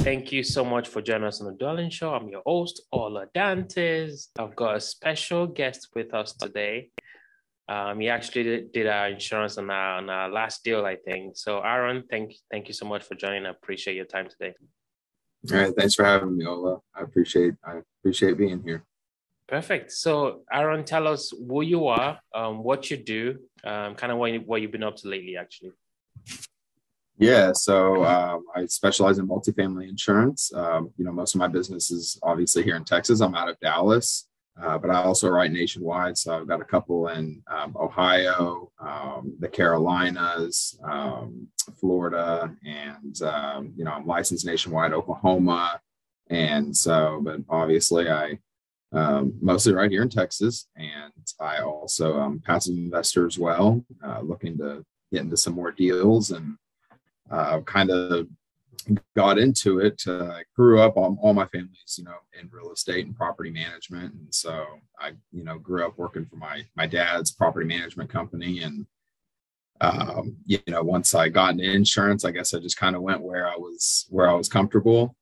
Thank you so much for joining us on the Dwellynn Show. I'm your host, Ola Dantes. I've got a special guest with us today. He actually did our insurance on our last deal, I think. So, Aaron, thank you so much for joining. I appreciate your time today. All right, thanks for having me, Ola. I appreciate being here. Perfect. So, Aaron, tell us who you are, what you do, kind of what you've been up to lately, actually. Yeah, so I specialize in multifamily insurance. Most of my business is obviously here in Texas. I'm out of Dallas, but I also write nationwide. So I've got a couple in Ohio, the Carolinas, Florida, and I'm licensed nationwide, Oklahoma. And so, but obviously I mostly right here in Texas, and I also passive investor as well, looking to get into some more deals and kind of got into it. I grew up, all my family's, in real estate and property management. And so I, grew up working for my dad's property management company. And, once I got into insurance, I guess I just kind of went where I was comfortable,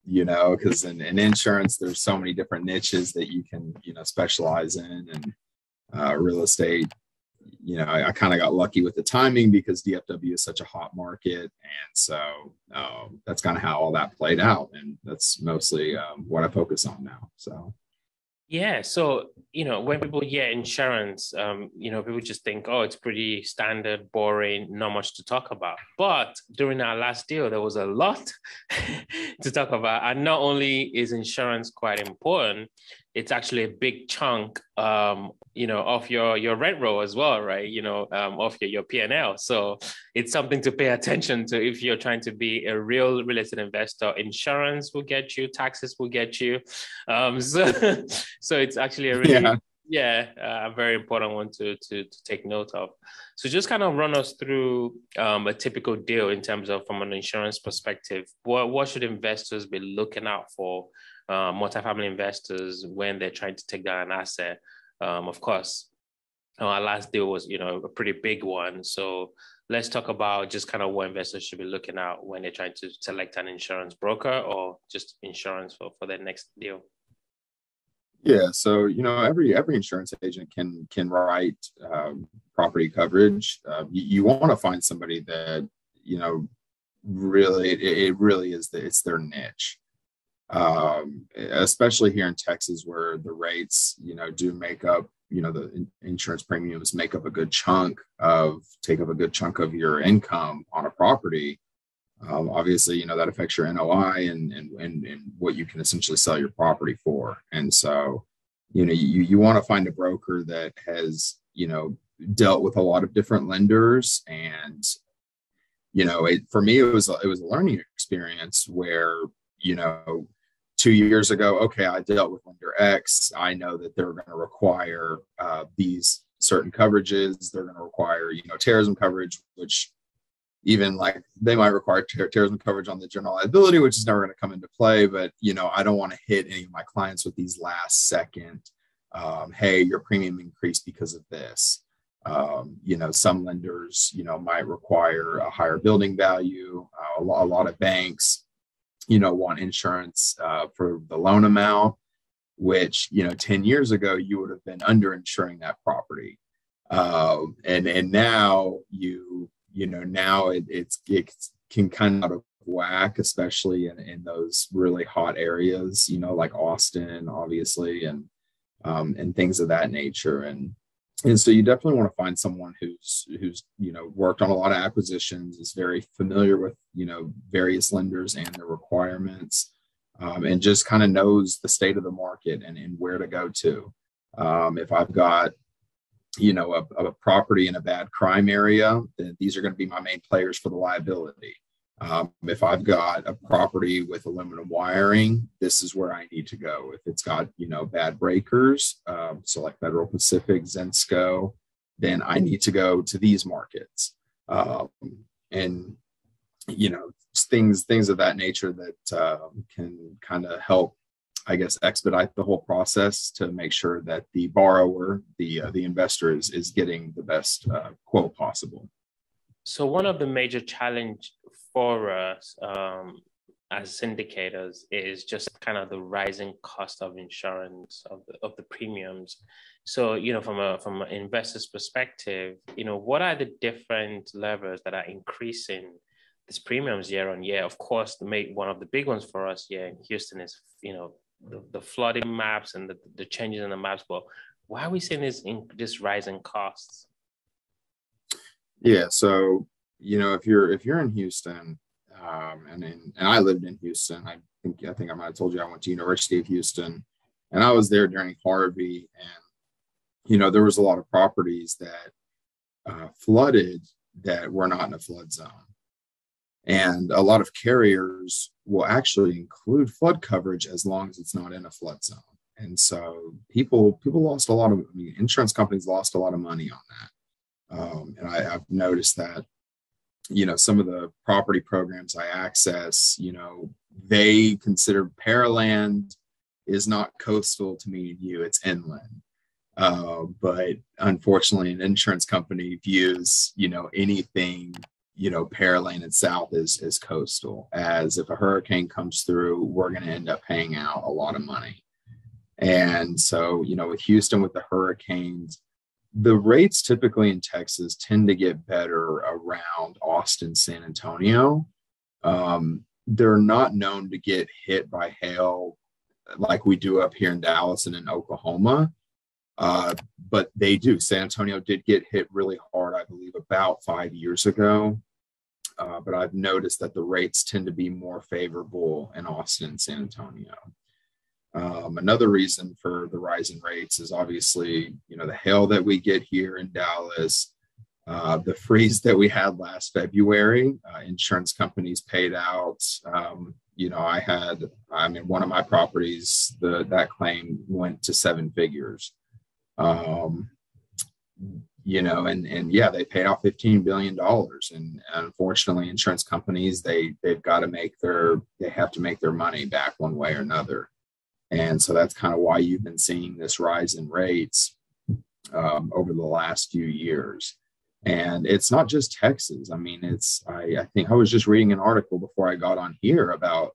because in insurance, there's so many different niches that you can, specialize in, and real estate. I kind of got lucky with the timing because DFW is such a hot market. And so that's kind of how all that played out. And that's mostly what I focus on now. So. Yeah. So, when people hear insurance, people just think, oh, it's pretty standard, boring, not much to talk about. But during our last deal, there was a lot to talk about. And not only is insurance quite important, it's actually a big chunk, of your rent roll as well, right? Of your P&L. So it's something to pay attention to if you're trying to be a real estate investor. Insurance will get you, taxes will get you. So it's actually a really, a very important one to take note of. So just kind of run us through a typical deal in terms of from an insurance perspective. What should investors be looking out for? Multifamily investors when they're trying to take down an asset. Of course, our last deal was, a pretty big one. So let's talk about just kind of what investors should be looking at when they're trying to select an insurance broker or just insurance for their next deal. Yeah, so every insurance agent can write property coverage. You want to find somebody that really it really is it's their niche. Especially here in Texas, where the rates, do make up, the insurance premiums take up a good chunk of your income on a property. Obviously, that affects your NOI and what you can essentially sell your property for. And so, you want to find a broker that has, dealt with a lot of different lenders. And, for me, it was a learning experience where, 2 years ago, okay, I dealt with lender X. I know that they're going to require these certain coverages. They're going to require, terrorism coverage, which even like they might require terrorism coverage on the general liability, which is never going to come into play. But, I don't want to hit any of my clients with these last second, hey, your premium increased because of this. Some lenders, might require a higher building value. A lot of banks, want insurance for the loan amount, which 10 years ago you would have been underinsuring that property, and now now it can kind of out of whack, especially in those really hot areas, like Austin, obviously, and things of that nature. And so you definitely want to find someone who's worked on a lot of acquisitions, is very familiar with various lenders and their requirements, and just kind of knows the state of the market and where to go to. If I've got a property in a bad crime area, then these are going to be my main players for the liability. If I've got a property with aluminum wiring, this is where I need to go. If it's got, bad breakers, so like Federal Pacific, Zensco, then I need to go to these markets. And, things of that nature that can kind of help, I guess, expedite the whole process to make sure that the borrower, the investor is getting the best quote possible. So one of the major challenge for us as syndicators is just kind of the rising cost of insurance of the premiums. So, from an investor's perspective, what are the different levers that are increasing these premiums year on year? Of course, one of the big ones for us here in Houston is, the flooding maps and the changes in the maps. But why are we seeing this rise in costs? Yeah, so if you're in Houston, and I lived in Houston. I think I might have told you I went to University of Houston, and I was there during Harvey, and there was a lot of properties that flooded that were not in a flood zone, and a lot of carriers will actually include flood coverage as long as it's not in a flood zone. And so people lost a lot of, insurance companies lost a lot of money on that. And I've noticed that, some of the property programs I access, they consider Paraland is not coastal to me and you, it's inland. But unfortunately, an insurance company views, anything, Paraland and south is coastal, as if a hurricane comes through, we're going to end up paying out a lot of money. And so, with Houston, with the hurricanes, the rates typically in Texas tend to get better around Austin, San Antonio. They're not known to get hit by hail like we do up here in Dallas and in Oklahoma. But they do. San Antonio did get hit really hard, I believe, about 5 years ago. But I've noticed that the rates tend to be more favorable in Austin and San Antonio. Another reason for the rise in rates is obviously, the hail that we get here in Dallas, the freeze that we had last February. Insurance companies paid out. One of my properties, that claim went to seven figures. And they paid out $15 billion. And unfortunately, insurance companies, they have to make their money back one way or another. And so that's kind of why you've been seeing this rise in rates over the last few years. And it's not just Texas. I think I was just reading an article before I got on here about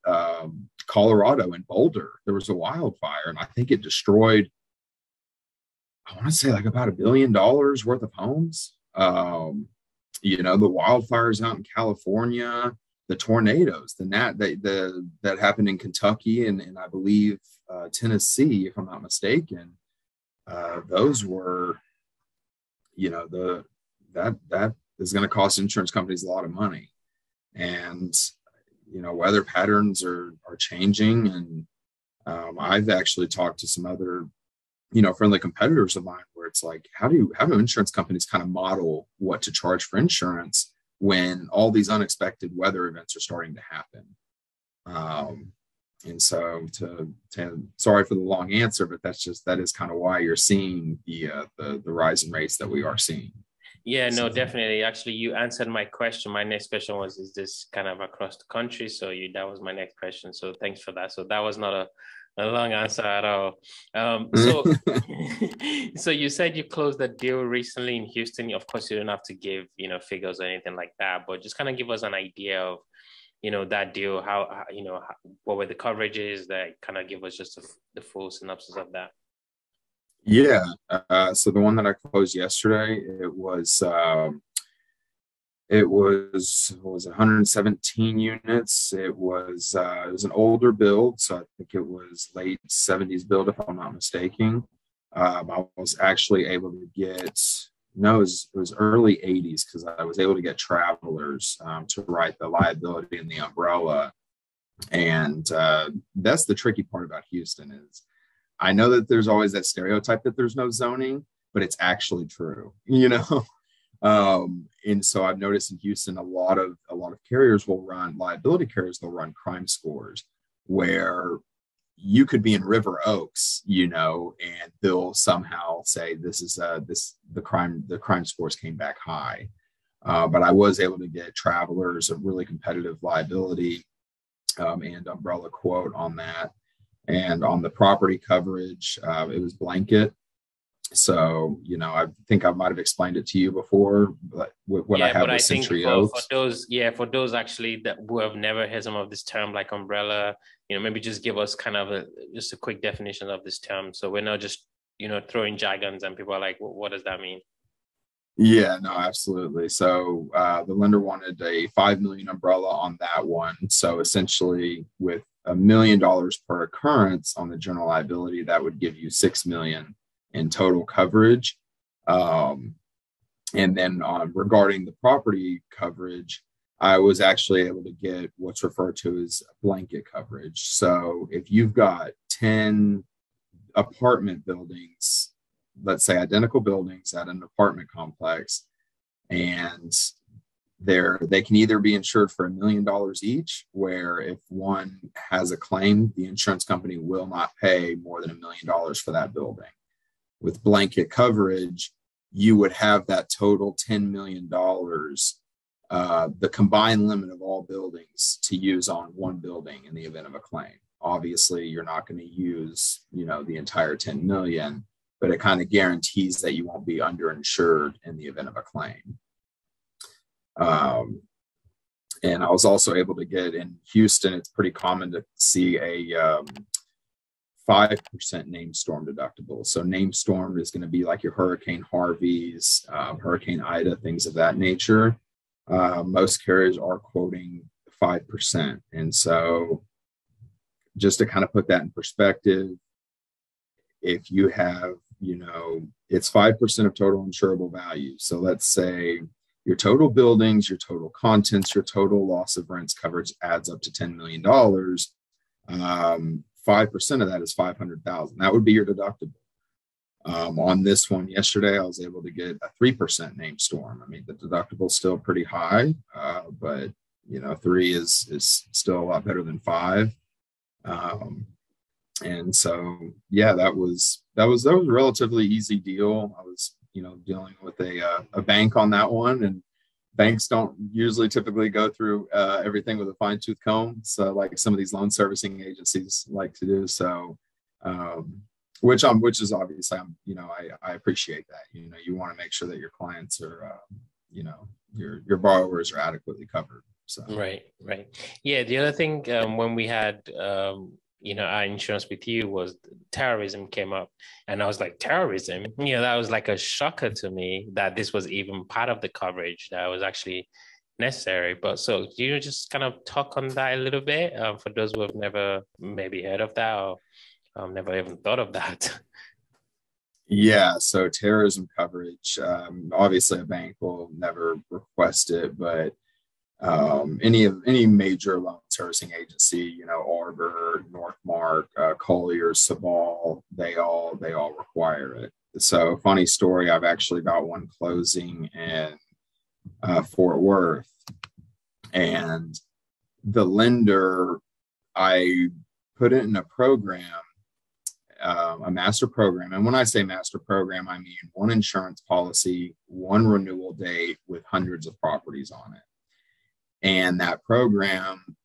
Colorado and Boulder. There was a wildfire, and I think it destroyed, I want to say, like about $1 billion worth of homes. The wildfires out in California, the tornadoes, that happened in Kentucky and I believe Tennessee, if I'm not mistaken. Those were, that is going to cost insurance companies a lot of money. And weather patterns are changing, and I've actually talked to some other friendly competitors of mine where it's like, how do insurance companies kind of model what to charge for insurance when all these unexpected weather events are starting to happen? And so sorry for the long answer, but that is kind of why you're seeing the rise in rates that we are seeing. Yeah, no, definitely. Actually, you answered my question. My next question was, is this kind of across the country? So that was my next question. So thanks for that. So that was not a long answer at all. So you said you closed that deal recently in Houston. Of course, you don't have to give, figures or anything like that, but just kind of give us an idea of, that deal, how what were the coverages, that kind of give us just the full synopsis of that. Yeah. So the one that I closed yesterday, it was 117 units. It was an older build, so I think it was late 70s build, if I'm not mistaken. I was actually able to get, no, it was early 80s, because I was able to get travelers to write the liability and the umbrella. And that's the tricky part about Houston is, I know that there's always that stereotype that there's no zoning, but it's actually true, and so I've noticed in Houston, a lot of carriers will run liability carriers. They'll run crime scores where you could be in River Oaks, and they'll somehow say the crime scores came back high. But I was able to get travelers a really competitive liability and umbrella quote on that. And on the property coverage, it was blanket. So, I think I might have explained it to you before, but what I Yeah, have but I with think Century for Oaks. those, yeah, for those actually that who have never heard some of this term like umbrella, maybe just give us kind of just a quick definition of this term. So we're not just, throwing jargons and people are like, what does that mean? Yeah, no, absolutely. So the lender wanted a 5 million umbrella on that one. So essentially, with $1 million per occurrence on the general liability, that would give you 6 million in total coverage. And then regarding the property coverage, I was actually able to get what's referred to as blanket coverage. So if you've got 10 apartment buildings, let's say identical buildings at an apartment complex, and they can either be insured for $1 million each, where if one has a claim, the insurance company will not pay more than $1 million for that building. With blanket coverage, you would have that total $10 million, the combined limit of all buildings to use on one building in the event of a claim. Obviously, you're not going to use, the entire 10 million, but it kind of guarantees that you won't be underinsured in the event of a claim. And I was also able to get in Houston, it's pretty common to see a 5% named storm deductible. So named storm is going to be like your Hurricane Harveys, Hurricane Ida, things of that nature. Most carriers are quoting 5%. And so just to kind of put that in perspective, if you have, it's 5% of total insurable value. So let's say your total buildings, your total contents, your total loss of rents coverage adds up to $10 million. 5% of that is 500,000. That would be your deductible. On this one yesterday, I was able to get a 3% named storm. I mean, the deductible is still pretty high, but 3 is still a lot better than 5. And so, yeah, that was a relatively easy deal. I was, dealing with a bank on that one, and banks don't usually typically go through everything with a fine tooth comb. So like some of these loan servicing agencies like to do. So, which is obviously, I appreciate that. You want to make sure that your clients are, your borrowers are adequately covered. So. Right. Yeah. The other thing, when we had, our insurance with you was terrorism came up, and I was like, terrorism, that was like a shocker to me that this was even part of the coverage that was actually necessary. But so do you just kind of talk on that a little bit, for those who have never maybe heard of that or never even thought of that? Yeah, so terrorism coverage, obviously a bank will never request it, but any major loan servicing agency, Arbor, Northmark, Colliers, Sabal, they all require it. So funny story, I've actually got one closing in Fort Worth, and the lender, I put it in a program, a master program. And when I say master program, I mean one insurance policy, one renewal date with hundreds of properties on it. And that program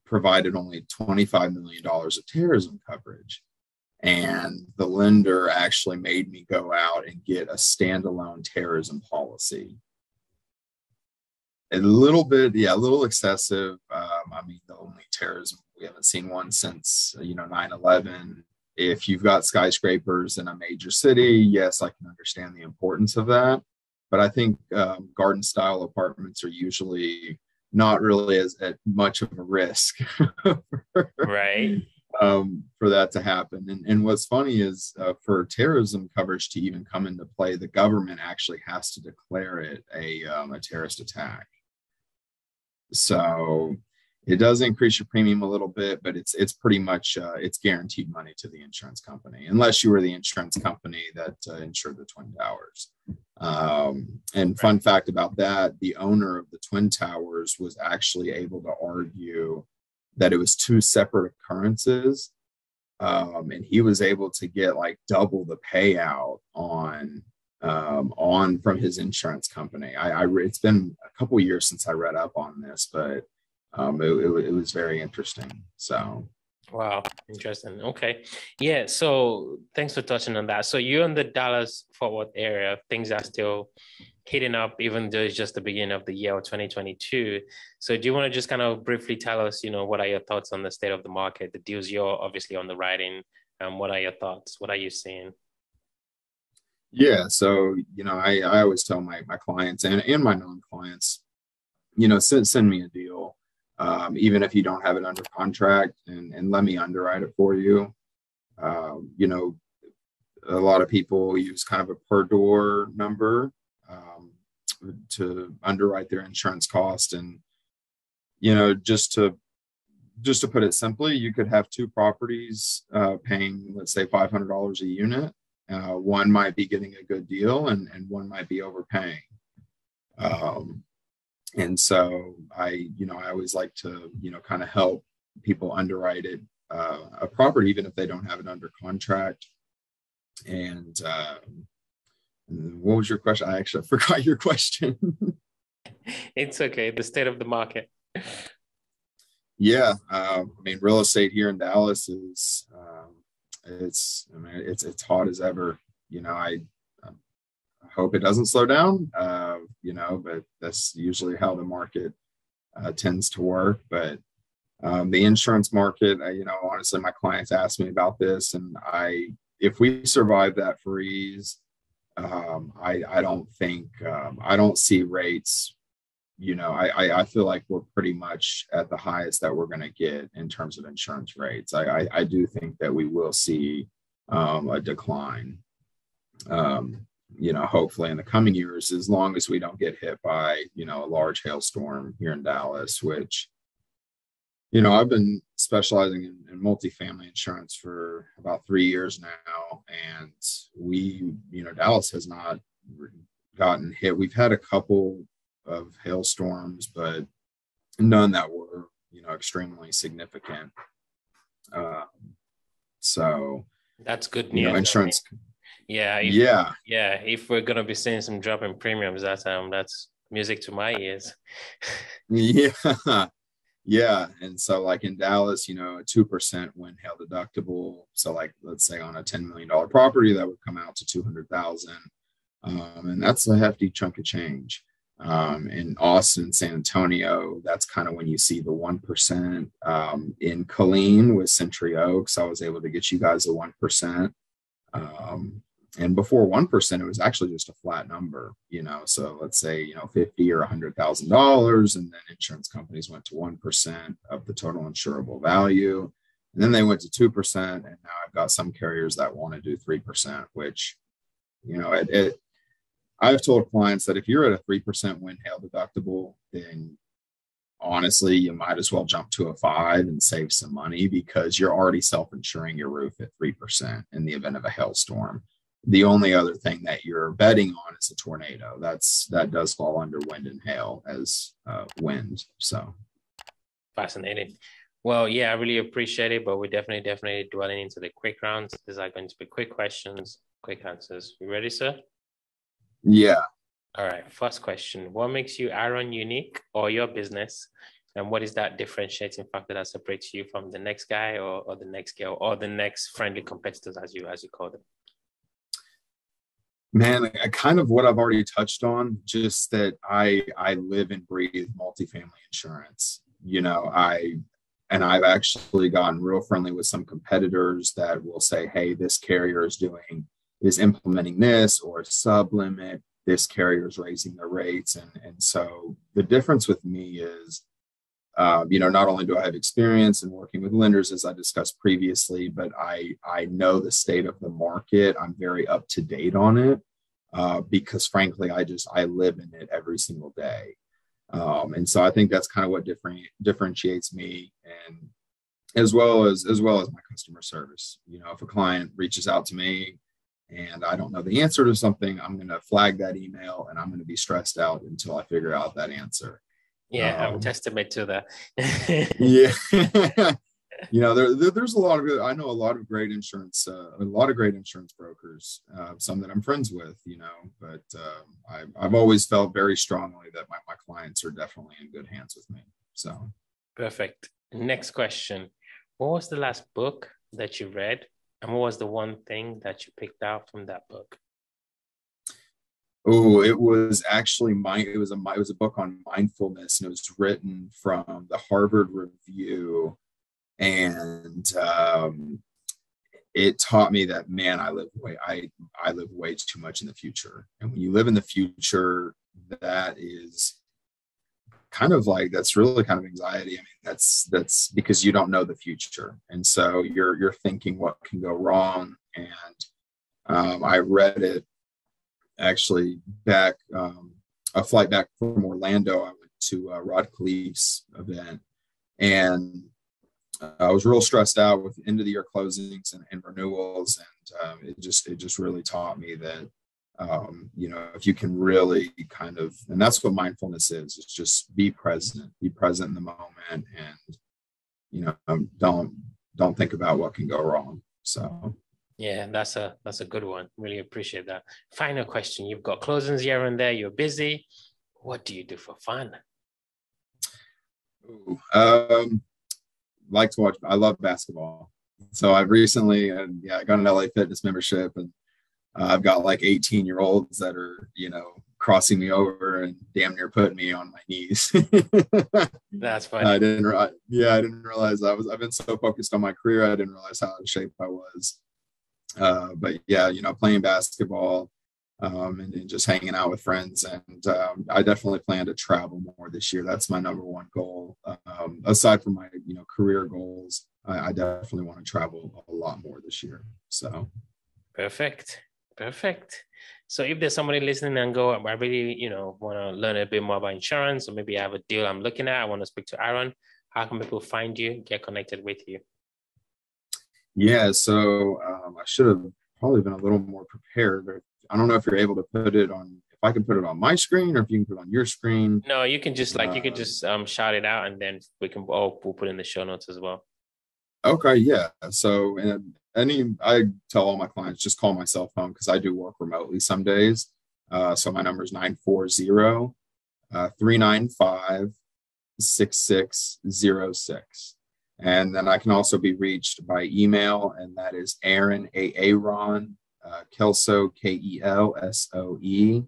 provided only $25 million of terrorism coverage. And the lender actually made me go out and get a standalone terrorism policy. A little bit, a little excessive. I mean, the only terrorism, we haven't seen one since, 9/11. If you've got skyscrapers in a major city, yes, I can understand the importance of that. But I think garden style apartments are usually not really as much of a risk Right. For that to happen. And what's funny is for terrorism coverage to even come into play, the government actually has to declare it a terrorist attack. So it does increase your premium a little bit, but it's pretty much it's guaranteed money to the insurance company, unless you were the insurance company that insured the Twin Towers. And fun fact about that, the owner of the Twin Towers was actually able to argue that it was 2 separate occurrences. And he was able to get like double the payout on from his insurance company. It's been a couple years since I read up on this, but it was very interesting. So Wow, interesting. Okay. Yeah, so thanks for touching on that. So you're in the Dallas Fort Worth area. Things are still heating up, even though it's just the beginning of the year of 2022. So do you want to just kind of briefly tell us, what are your thoughts on the state of the market, the deals you're obviously underwriting? What are your thoughts? What are you seeing? Yeah. So, I always tell my clients and my non-clients, send me a deal. Even if you don't have it under contract and let me underwrite it for you. You know, a lot of people use kind of a per door number to underwrite their insurance cost. And, just to put it simply, you could have two properties paying, let's say, $500 a unit. One might be getting a good deal and one might be overpaying. Um, and so I always like to, kind of help people underwrite it, a property, even if they don't have it under contract. And what was your question? I actually forgot your question. It's okay. The state of the market. Yeah, real estate here in Dallas is it's hot as ever. I hope it doesn't slow down. But that's usually how the market tends to work. But the insurance market, honestly, my clients ask me about this, and if we survive that freeze, I don't think I don't see rates. I feel like we're pretty much at the highest that we're going to get in terms of insurance rates. I do think that we will see a decline. Hopefully in the coming years, as long as we don't get hit by, a large hailstorm here in Dallas, which, I've been specializing in multifamily insurance for about 3 years now. And Dallas has not gotten hit. We've had a couple of hailstorms, but none that were, extremely significant. So that's good news. Insurance. Yeah. Yeah. If we're gonna be seeing some drop in premiums, that's music to my ears. Yeah. Yeah. And so like in Dallas, a 2% wind hail deductible. So like, let's say on a $10 million property, that would come out to 200,000. And that's a hefty chunk of change. In Austin, San Antonio, that's kind of when you see the 1%. In Killeen with Century Oaks, I was able to get you guys a 1%. And before 1%, it was actually just a flat number, so let's say, $50,000 or $100,000. And then insurance companies went to 1% of the total insurable value. And then they went to 2%. And now I've got some carriers that want to do 3%, which, I've told clients that if you're at a 3% wind hail deductible, then honestly, you might as well jump to a 5 and save some money, because you're already self-insuring your roof at 3% in the event of a hailstorm. The only other thing that you're betting on is a tornado. That does fall under wind and hail as wind. So fascinating. Well, yeah, I really appreciate it, but we're definitely dwelling into the quick rounds. These are going to be quick questions, quick answers. You ready, sir? Yeah. All right. First question. What makes you Aaron unique or your business? And what is that differentiating factor that separates you from the next guy or the next girl or the next friendly competitors, as you call them? Man, kind of what I've already touched on, just that I live and breathe multifamily insurance. I've actually gotten real friendly with some competitors that will say, hey, this carrier is implementing this or sub limit. This carrier is raising their rates. And so the difference with me is, not only do I have experience in working with lenders, as I discussed previously, but I know the state of the market. I'm very up to date on it because frankly, I live in it every single day. And so I think that's kind of what differentiates me, and as well as my customer service. If a client reaches out to me and I don't know the answer to something, I'm going to flag that email and I'm going to be stressed out until I figure out that answer. Yeah, I'm a testament to that. Yeah. There's a lot of, I know a lot of great insurance brokers, some that I'm friends with, but I've always felt very strongly that my clients are definitely in good hands with me. So perfect. Next question. What was the last book that you read? And what was the one thing that you picked out from that book? Oh, it was actually it was a book on mindfulness, and it was written from the Harvard Review. And it taught me that, man, I live way too much in the future. And when you live in the future, that is kind of like, that's really kind of anxiety. I mean, that's because you don't know the future, and so you're thinking what can go wrong. And I read it actually back, a flight back from Orlando. I went to Rod Khleif's event, and I was real stressed out with end of the year closings and renewals, and it just really taught me that, if you can really kind of, and that's what mindfulness is. It's just be present in the moment, and don't think about what can go wrong. So. Yeah, that's a good one. Really appreciate that. Final question. You've got closings here and there. You're busy. What do you do for fun? Ooh, like to watch. I love basketball. So I've recently, I got an LA Fitness membership, and I've got like 18-year-olds that are, crossing me over and damn near putting me on my knees. That's funny. I didn't realize I've been so focused on my career. I didn't realize how out of shape I was. But yeah, playing basketball, and just hanging out with friends. And I definitely plan to travel more this year. That's my number one goal. Aside from my, career goals, I definitely want to travel a lot more this year. So. Perfect. So if there's somebody listening and go, I really, want to learn a bit more about insurance, or maybe I have a deal I'm looking at, I want to speak to Aaron, how can people find you, get connected with you? Yeah, so I should have probably been a little more prepared. I don't know if you're able to put it on, if I can put it on my screen, or if you can put it on your screen. No, you can just shout it out, and then we'll put it in the show notes as well. Okay, yeah. So I tell all my clients, just call my cell phone, because I do work remotely some days. So my number is 940-395-6606. And then I can also be reached by email, and that is Aaron, Aaron, Kelsoe, Kelsoe,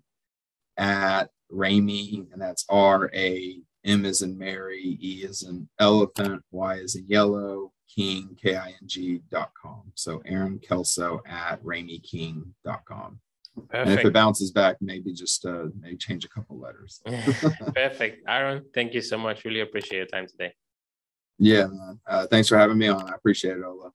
at Ramey, and that's RAM as in Mary, E as in elephant, Y as in yellow, King, KING.com. So Aaron Kelsoe at RameyKing.com. Perfect. And if it bounces back, maybe just maybe change a couple letters. Perfect. Aaron, thank you so much. Really appreciate your time today. Yeah, man. Thanks for having me on. I appreciate it, Ola.